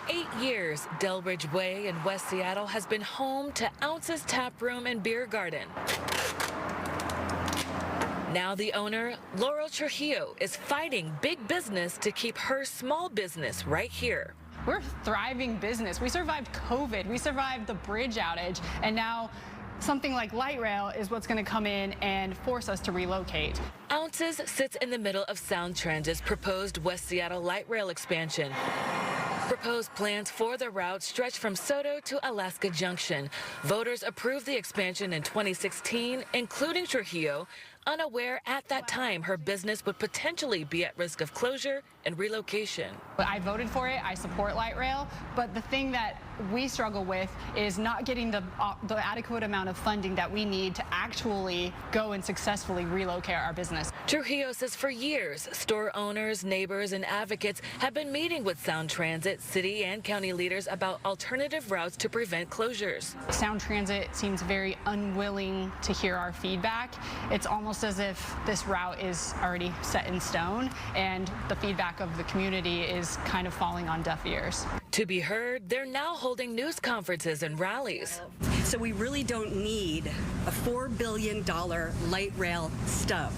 8 years, Delridge Way in West Seattle has been home to Ounce's Tap Room and Beer Garden. Now the owner, Laurel Trujillo, is fighting big business to keep her small business right here. We're a thriving business. We survived COVID, we survived the bridge outage, and now something like light rail is what's going to come in and force us to relocate. Ounces sits in the middle of Sound Transit's proposed West Seattle light rail expansion. Proposed plans for the route stretch from Soto to Alaska Junction. Voters approved the expansion in 2016, including Trujillo, unaware at that time her business would potentially be at risk of closure and relocation. I voted for it. I support light rail, but the thing that we struggle with is not getting the adequate amount of funding that we need to actually go and successfully relocate our business. Trujillo says for years, store owners, neighbors, and advocates have been meeting with Sound Transit, city and county leaders about alternative routes to prevent closures. Sound Transit seems very unwilling to hear our feedback. It's almost as if this route is already set in stone, and the feedback of the community is kind of falling on deaf ears. To be heard, they're now holding news conferences and rallies. So we really don't need a $4 billion light rail stub.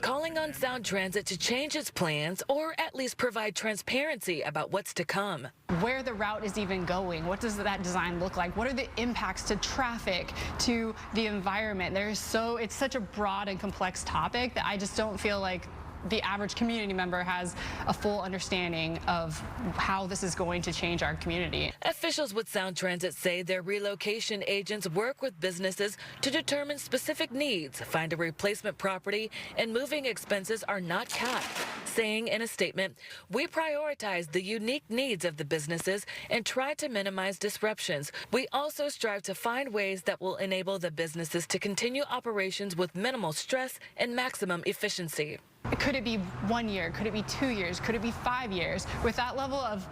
Calling on Sound Transit to change its plans or at least provide transparency about what's to come. Where the route is even going, what does that design look like? What are the impacts to traffic, to the environment? It's such a broad and complex topic that I just don't feel like the average community member has a full understanding of how this is going to change our community. Officials with Sound Transit say their relocation agents work with businesses to determine specific needs, find a replacement property, and moving expenses are not capped, saying in a statement, "We prioritize the unique needs of the businesses and try to minimize disruptions. We also strive to find ways that will enable the businesses to continue operations with minimal stress and maximum efficiency." Could it be 1 year? Could it be 2 years? Could it be 5 years? With that level of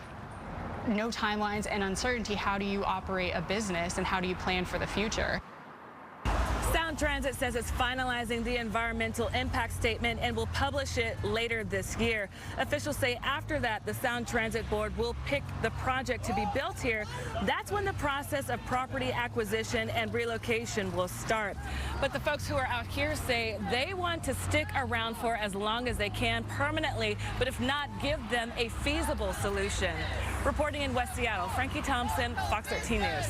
no timelines and uncertainty, how do you operate a business and how do you plan for the future? Sound Transit says it's finalizing the environmental impact statement and will publish it later this year. Officials say after that, the Sound Transit Board will pick the project to be built here. That's when the process of property acquisition and relocation will start. But the folks who are out here say they want to stick around for as long as they can permanently, but if not, give them a feasible solution. Reporting in West Seattle, Frankie Thompson, Fox 13 News.